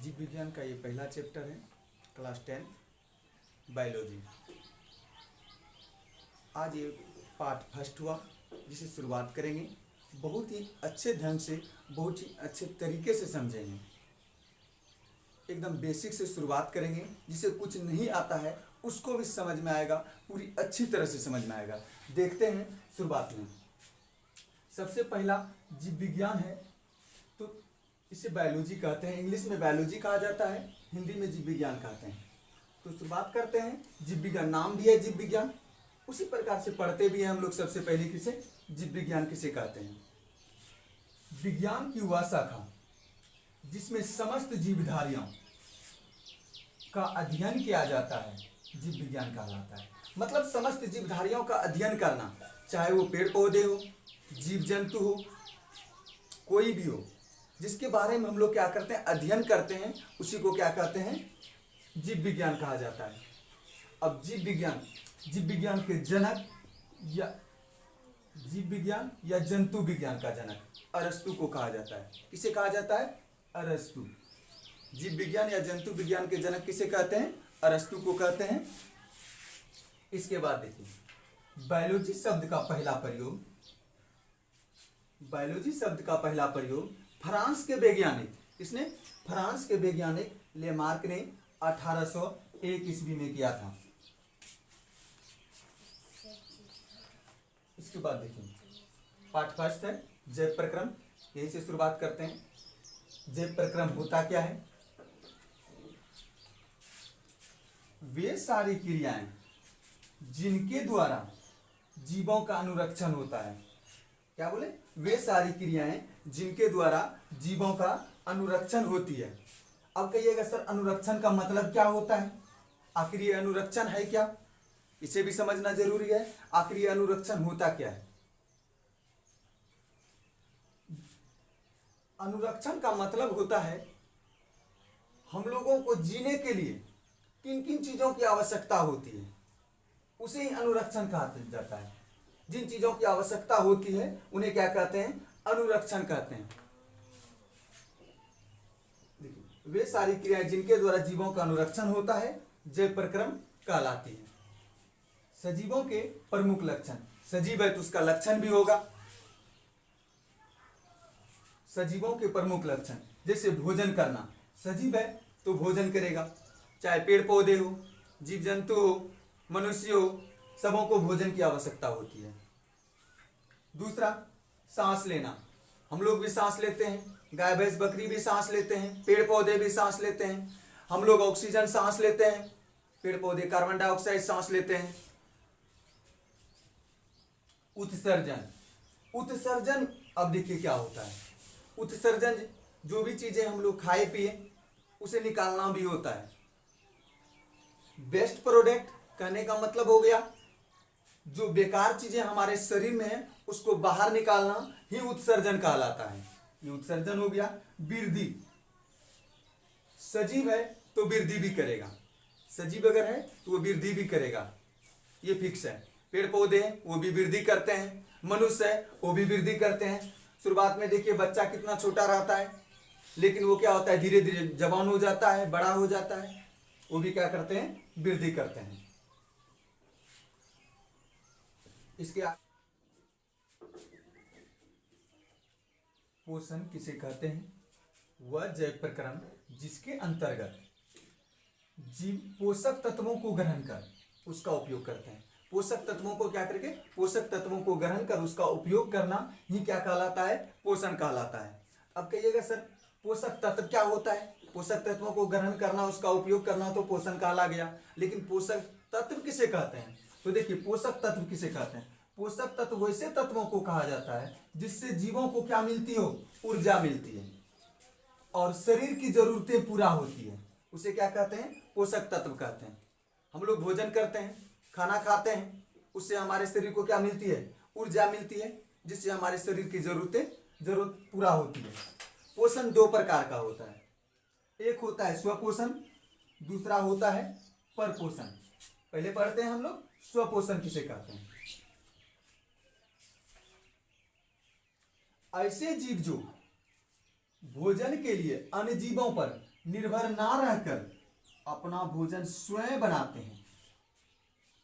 जीव विज्ञान का ये पहला चैप्टर है, क्लास 10 बायोलॉजी। आज ये पार्ट फर्स्ट हुआ, जिसे शुरुआत करेंगे। बहुत ही अच्छे ढंग से, बहुत ही अच्छे तरीके से समझेंगे। एकदम बेसिक से शुरुआत करेंगे, जिसे कुछ नहीं आता है उसको भी समझ में आएगा, पूरी अच्छी तरह से समझ में आएगा। देखते हैं शुरुआत में। सबसे पहला जीव विज्ञान है, तो इसे बायोलॉजी कहते हैं। इंग्लिश में बायोलॉजी कहा जाता है, हिंदी में जीव विज्ञान कहते हैं। तो शुरुआत करते हैं। जीव विज्ञान नाम भी है जीव विज्ञान, उसी प्रकार से पढ़ते भी हैं हम लोग। सबसे पहले किसे जीव विज्ञान किसे कहते हैं? विज्ञान की वह शाखा जिसमें समस्त जीवधारियों का अध्ययन किया जाता है, जीव विज्ञान कहलाता है। मतलब समस्त जीवधारियों का अध्ययन करना, चाहे वो पेड़ पौधे हो, जीव जंतु हो, कोई भी हो, जिसके बारे में हम लोग क्या करते हैं, अध्ययन करते हैं, उसी को क्या कहते हैं, जीव विज्ञान कहा जाता है। अब जीव विज्ञान के जनक या जीव विज्ञान या जंतु विज्ञान का जनक अरस्तु को कहा जाता है। किसे कहा जाता है? अरस्तु। जीव विज्ञान या जंतु विज्ञान के जनक किसे कहते हैं? अरस्तु को कहते हैं। इसके बाद देखिए, बायोलॉजी शब्द का पहला प्रयोग फ्रांस के वैज्ञानिक, किसने? फ्रांस के वैज्ञानिक लेमार्क ने 1801 ईस्वी में किया था। इसके बाद देखिए, पाठ फर्स्ट है जैव प्रक्रम। यहीं से शुरुआत करते हैं। जैव प्रक्रम होता क्या है? वे सारी क्रियाएं जिनके द्वारा जीवों का अनुरक्षण होता है। क्या बोले? वे सारी क्रियाएं जिनके द्वारा जीवों का अनुरक्षण होती है। अब कहिएगा सर, अनुरक्षण का मतलब क्या होता है? आखिर ये अनुरक्षण है क्या, इसे भी समझना जरूरी है। आखिर ये अनुरक्षण होता क्या है? अनुरक्षण का मतलब होता है हम लोगों को जीने के लिए किन किन चीजों की आवश्यकता होती है, उसे ही अनुरक्षण कहा जाता है। जिन चीजों की आवश्यकता होती है उन्हें क्या कहते हैं? अनुरक्षण कहते हैं। देखिए, वे सारी क्रियाएं जिनके द्वारा जीवों का अनुरक्षण होता है जैव प्रक्रम कहलाती है। सजीवों के प्रमुख लक्षण, सजीव है तो उसका लक्षण भी होगा। सजीवों के प्रमुख लक्षण, जैसे भोजन करना, सजीव है तो भोजन करेगा, चाहे पेड़ पौधे हो, जीव जंतु हो, मनुष्य हो, सबों को भोजन की आवश्यकता होती है। दूसरा, सांस लेना, हम लोग भी सांस लेते हैं, गाय भैंस बकरी भी सांस लेते हैं, पेड़ पौधे भी सांस लेते हैं। हम लोग ऑक्सीजन सांस लेते हैं, पेड़ पौधे कार्बन डाइऑक्साइड सांस लेते हैं। उत्सर्जन, अब देखिए क्या होता है। उत्सर्जन, जो भी चीजें हम लोग खाए पिए उसे निकालना भी होता है। वेस्ट प्रोडक्ट कहने का मतलब हो गया जो बेकार चीजें हमारे शरीर में है उसको बाहर निकालना ही उत्सर्जन कहलाता है। ये उत्सर्जन हो गया। वृद्धि, सजीव है तो वृद्धि भी करेगा, सजीव अगर है तो वो वृद्धि भी करेगा, ये फिक्स है। पेड़ पौधे हैं वो भी वृद्धि करते हैं, मनुष्य है वो भी वृद्धि करते हैं। शुरुआत में देखिए बच्चा कितना छोटा रहता है, लेकिन वो क्या होता है, धीरे धीरे जवान हो जाता है, बड़ा हो जाता है, वो भी क्या करते हैं, वृद्धि करते हैं। इसके पोषण किसे कहते हैं? वह जैव प्रक्रम जिसके अंतर्गत जीव पोषक तत्वों को ग्रहण कर उसका उपयोग करते हैं। पोषक तत्वों को क्या करके, पोषक तत्वों को ग्रहण कर उसका उपयोग करना ही क्या कहलाता है? पोषण कहलाता है। अब कहिएगा सर, पोषक तत्व क्या होता है? पोषक तत्वों को ग्रहण करना, उसका उपयोग करना तो पोषण कहला गया, लेकिन पोषक तत्व किसे कहते हैं? तो देखिए, पोषक तत्व किसे कहते हैं? पोषक तत्व वैसे तत्वों को कहा जाता है जिससे जीवों को क्या मिलती हो? ऊर्जा मिलती है और शरीर की जरूरतें पूरा होती है, उसे क्या कहते हैं? पोषक तत्व कहते हैं। हम लोग भोजन करते हैं, खाना खाते हैं, उससे हमारे शरीर को क्या मिलती है? ऊर्जा मिलती है, जिससे हमारे शरीर की जरूरत पूरा होती है। पोषण दो प्रकार का होता है, एक होता है स्वपोषण, दूसरा होता है परपोषण। पहले पढ़ते हैं हम लोग स्वपोषण किसे कहते हैं। ऐसे जीव जो भोजन के लिए अन्य जीवों पर निर्भर ना रहकर अपना भोजन स्वयं बनाते हैं।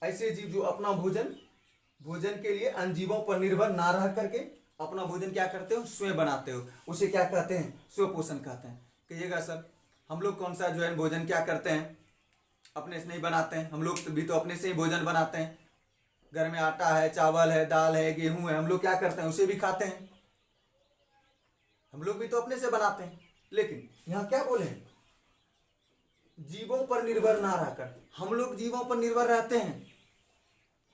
ऐसे जीव जो अपना भोजन के लिए अन्य जीवों पर निर्भर ना रह करके अपना भोजन क्या करते हो, स्वयं बनाते हो, उसे क्या कहते हैं, स्वपोषण कहते हैं। कहिएगा सर हम लोग कौन सा जो है भोजन क्या करते हैं, अपने से नहीं बनाते हैं। हम लोग भी तो अपने से ही भोजन बनाते हैं। घर में आटा है, चावल है, दाल है, गेहूं है, हम लोग क्या करते हैं, उसे भी खाते हैं। हम लोग भी तो अपने से बनाते हैं। लेकिन यहाँ क्या बोले हैं, जीवों पर निर्भर ना रहकर। हम लोग जीवों पर निर्भर रहते हैं।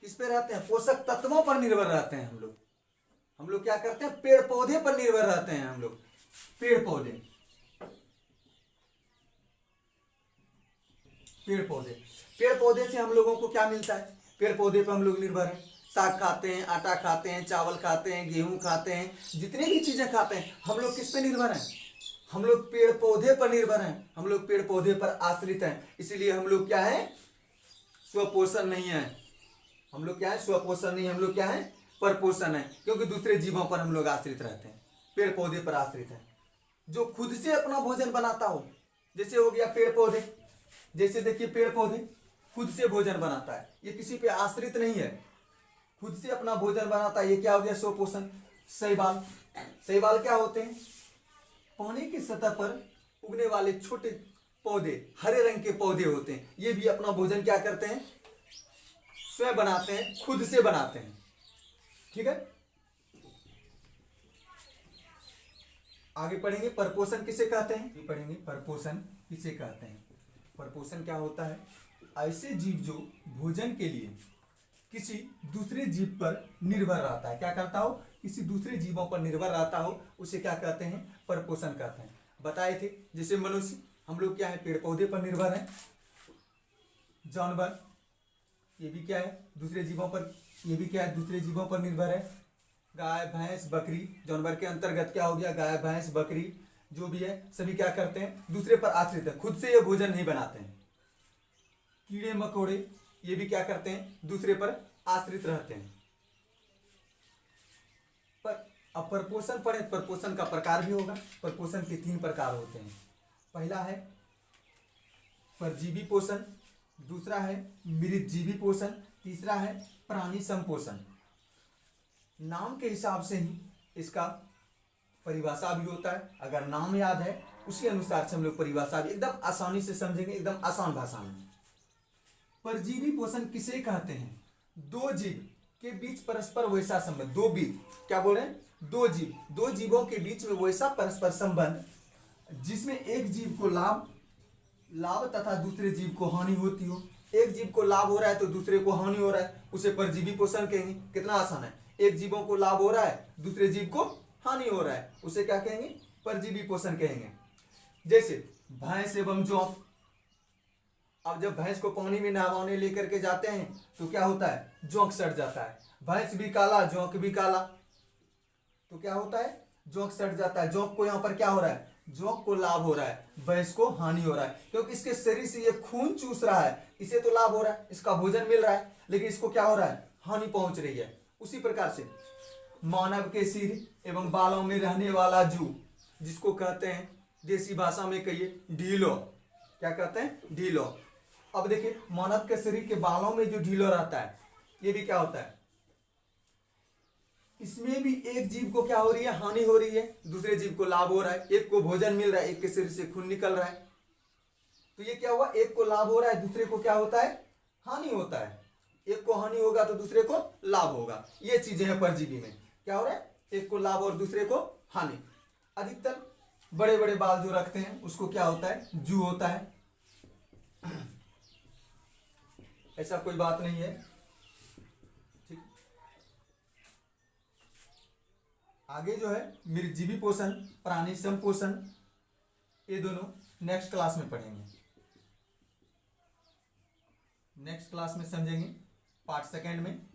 किस पे रहते हैं, पोषक तत्वों पर निर्भर रहते हैं। हम लोग क्या करते हैं, पेड़ पौधे पर निर्भर रहते हैं। हम लोग पेड़ पौधे से हम लोगों को क्या मिलता है, पेड़ पौधे पर हम लोग निर्भर हैं। साग खाते हैं, आटा खाते हैं, चावल खाते हैं, गेहूं खाते हैं, जितने भी चीजें खाते हैं, हम लोग किस पे निर्भर हैं, हम लोग पेड़ पौधे पर निर्भर हैं। हम लोग पेड़ पौधे पर आश्रित हैं। इसीलिए हम लोग क्या है, स्वपोषण नहीं है। हम लोग क्या है, स्वपोषण नहीं, हम लोग क्या है, परपोषण है। क्योंकि दूसरे जीवों पर हम लोग आश्रित रहते हैं, पेड़ पौधे पर आश्रित हैं। जो खुद से अपना भोजन बनाता हो, जैसे हो गया पेड़ पौधे, जैसे देखिए पेड़ पौधे खुद से भोजन बनाता है, ये किसी पे आश्रित नहीं है, खुद से अपना भोजन बनाता है। ये क्या हो गया, स्वपोषण। शैवाल क्या होते हैं, पानी की सतह पर उगने वाले छोटे पौधे, हरे रंग के पौधे होते हैं। ये भी अपना भोजन क्या करते हैं, स्वयं बनाते हैं, खुद से बनाते हैं। ठीक है, आगे पढ़ेंगे परपोषण किसे कहते हैं, पढ़ेंगे परपोषण किसे कहते हैं। परपोषण क्या होता है, ऐसे जीव जो भोजन के लिए किसी दूसरे जीव पर निर्भर रहता है, क्या करता हो, किसी दूसरे जीवों पर निर्भर रहता हो, उसे क्या कहते हैं, परपोषण कहते हैं। बताए थे जैसे मनुष्य, हम लोग क्या है, पेड़ पौधे पर निर्भर हैं। जानवर ये भी क्या है, दूसरे जीवों पर, ये भी क्या है, दूसरे जीवों पर निर्भर है। गाय भैंस बकरी, जानवर के अंतर्गत क्या हो गया, गाय भैंस बकरी जो भी है, सभी क्या करते हैं, दूसरे पर आश्रित है, खुद से ये भोजन नहीं बनाते हैं। कीड़े मकोड़े ये भी क्या करते हैं, दूसरे पर आश्रित रहते हैं। पर अब परपोषण पढ़े, परपोषण का प्रकार भी होगा। परपोषण के 3 प्रकार होते हैं। पहला है परजीवी पोषण, दूसरा है मृतजीवी पोषण, तीसरा है प्राणी संपोषण। नाम के हिसाब से ही इसका परिभाषा भी होता है। अगर नाम याद है उसी अनुसार से हम लोग परिभाषा भी एकदम आसानी से समझेंगे, एकदम आसान भाषा में। परजीवी पोषण किसे कहते हैं, दो जीव के बीच परस्पर वैसा संबंध, दो बीज क्या बोल रहे हैं, दो जीवों के बीच में वैसा परस्पर संबंध जिसमें एक जीव को लाभ तथा दूसरे जीव को हानि होती हो। एक जीव को लाभ हो रहा है तो दूसरे को हानि हो रहा है, उसे परजीवी पोषण कहेंगे। कितना आसान है, एक जीवों को लाभ हो रहा है, दूसरे जीव को हानि हो रहा है, उसे क्या कहेंगे, परजीवी पोषण कहेंगे। जैसे भैंस एवं जोंक, अब जब भैंस को पानी में नहवाने लेकर के जाते हैं तो क्या होता है, जोंक सड़ जाता है। भैंस भी काला, जोंक भी काला, तो क्या होता है, जोंक सड़ जाता है। जोंक को यहाँ पर क्या हो रहा है, जोंक को लाभ हो रहा है, भैंस को हानि हो रहा है, क्योंकि इसके शरीर से ये खून चूस रहा है, इसे तो लाभ हो रहा है, इसका भोजन मिल रहा है, लेकिन इसको क्या हो रहा है, हानि पहुंच रही है। उसी प्रकार से मानव के सिर एवं बालों में रहने वाला जू, जिसको कहते हैं देसी भाषा में कहिए ढीलो, क्या कहते हैं, ढीलो। अब देखिए मानव के शरीर के बालों में जो ढीलो रहता है, ये भी क्या होता है, इसमें भी एक जीव को क्या हो रही है, हानि हो रही है, दूसरे जीव को लाभ हो रहा है। एक को भोजन मिल रहा है, एक के शरीर से खून निकल रहा है, तो ये क्या हुआ, एक को लाभ हो रहा है, दूसरे को क्या होता है, हानि होता है। एक को हानि होगा तो दूसरे को लाभ होगा। ये चीजें हैं परजीवी में, क्या हो रहा है, एक को लाभ और दूसरे को हानि। अधिकतर बड़े बड़े बाल जो रखते हैं उसको क्या होता है, जू होता है। ऐसा कोई बात नहीं है, ठीक। आगे जो है मृतजीवी पोषण, प्राणी संपोषण, ये दोनों नेक्स्ट क्लास में पढ़ेंगे, नेक्स्ट क्लास में समझेंगे, पार्ट 2 में।